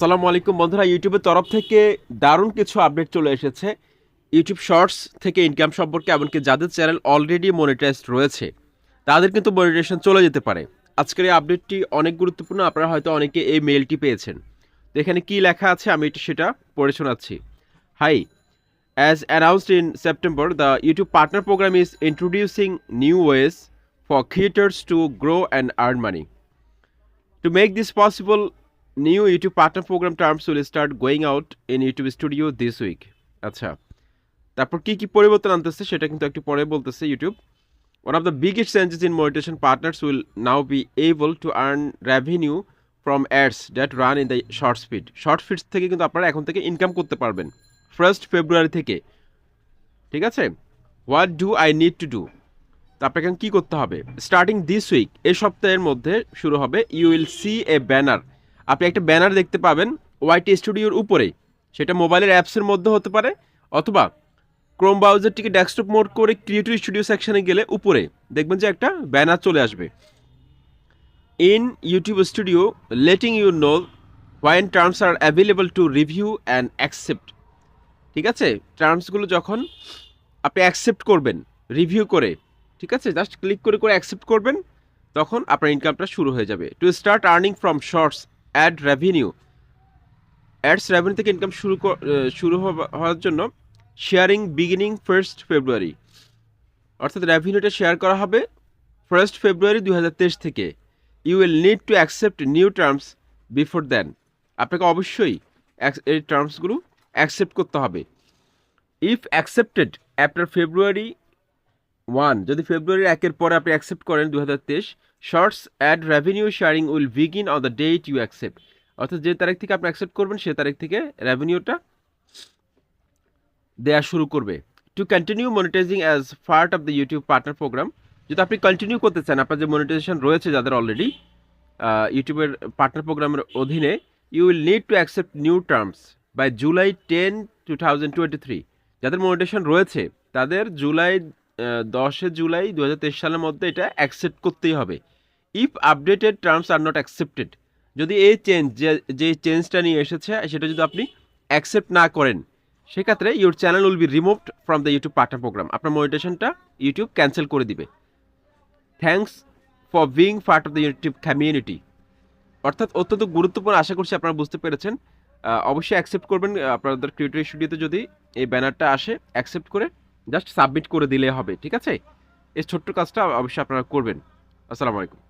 আসসালামু আলাইকুম বন্ধুরা, ইউটিউবের তরফ থেকে দারুণ কিছু আপডেট চলে এসেছে ইউটিউব শর্টস থেকে ইনকাম সম্পর্কে। এমনকি যাদের চ্যানেল অলরেডি মনিটাইজড রয়েছে তাদের কিন্তু মনিটাইজেশন চলে যেতে পারে। আজকের এই আপডেটটি অনেক গুরুত্বপূর্ণ। আপনারা হয়তো অনেকে এই মেইলটি পেয়েছেন। তো এখানে কি লেখা আছে আমি একটু সেটা পড়ে শোনাচ্ছি। Hi, as announced in September, the YouTube partner programme is introducing new ways for creators to grow and earn money. To make this possible, new YouTube partner program terms will start going out in YouTube Studio this week. আচ্ছা, তারপর কি কি পরিবর্তন আনতেছে সেটা কিন্তু একটু পরে বলতেছে YouTube. One of the biggest changes in monetization, partners will now be able to earn revenue from ads that run in the short feed. Short feeds থেকে কিন্তু আপনারা এখন থেকে ইনকাম করতে পারবেন 1st ফেব্রুয়ারি থেকে। ঠিক আছে? What do I need to do? তো আপনাকে এখন কী করতে হবে? স্টার্টিং দিস উইক, এই সপ্তাহের মধ্যে শুরু হবে। You will see a banner. আপনি একটা ব্যানার দেখতে পাবেন ওয়াইটি স্টুডিওর উপরে। সেটা মোবাইলের অ্যাপসের মধ্যে হতে পারে, অথবা ক্রোম ব্রাউজারটিকে ডেস্কটপ মোড করে ক্রিয়েটিভ স্টুডিও সেকশনে গেলে উপরে দেখবেন যে একটা ব্যানার চলে আসবে। In YouTube studio letting you know when terms are available to review and accept. ঠিক আছে? টার্মসগুলো যখন আপনি অ্যাকসেপ্ট করবেন রিভিউ করে, ঠিক আছে, জাস্ট ক্লিক করে করে অ্যাকসেপ্ট করবেন, তখন আপনার ইনকামটা শুরু হয়ে যাবে। To start earning from shorts ad revenue, ads revenue থেকে ইনকাম শুরু হওয়ার জন্য শেয়ারিং বিগিনিং 1st ফেব্রুয়ারি, অর্থাৎ রেভিনিউটা শেয়ার করা হবে 1st ফেব্রুয়ারি 2023 থেকে। You will need to accept new terms before then. আপনাকে অবশ্যই এই টার্মসগুলো অ্যাকসেপ্ট করতে হবে। ইফ অ্যাকসেপ্টেড আফটার ফেব্রুয়ারি 1, যদি ফেব্রুয়ারি 1-এর পরে আপনি অ্যাকসেপ্ট করেন 2023, shorts ad revenue sharing will begin on the date you accept. অর্থাৎ যে তারিখ থেকে আপনি অ্যাকসেপ্ট করবেন সে তারিখ থেকে রেভিনিউটা দেওয়া শুরু করবে। To continue monetizing as part of the YouTube partner programme, যদি আপনি কন্টিনিউ করতে চান আপনার যে মনিটাইজেশন রয়েছে যাদের অলরেডি ইউটিউবের পার্টনার প্রোগ্রামের অধীনে, you will need to accept new terms by July 10, 2023। যাদের মনিটাইজেশন রয়েছে তাদের জুলাই 10 জুলাই 2023 সালের মধ্যে এটা অ্যাকসেপ্ট করতেই হবে। If updated terms are not accepted, যদি এই যে চেঞ্জটা নিয়ে এসেছে সেটা যদি আপনি অ্যাকসেপ্ট না করেন, সেক্ষেত্রে your channel will be removed from the YouTube partner programme. আপনার মনিটাইজেশনটা ইউটিউব ক্যান্সেল করে দিবে। Thanks for being part of the YouTube community. অর্থাৎ অত্যন্ত গুরুত্বপূর্ণ, আশা করছি আপনারা বুঝতে পেরেছেন। অবশ্যই অ্যাকসেপ্ট করবেন। আপনাদের ক্রিয়েটর স্টুডিওতে যদি এই ব্যানারটা আসে, অ্যাকসেপ্ট করে জাস্ট সাবমিট করে দিলে হবে। ঠিক আছে? এই ছোট্ট কাজটা অবশ্যই আপনারা করবেন। আসসালামু আলাইকুম।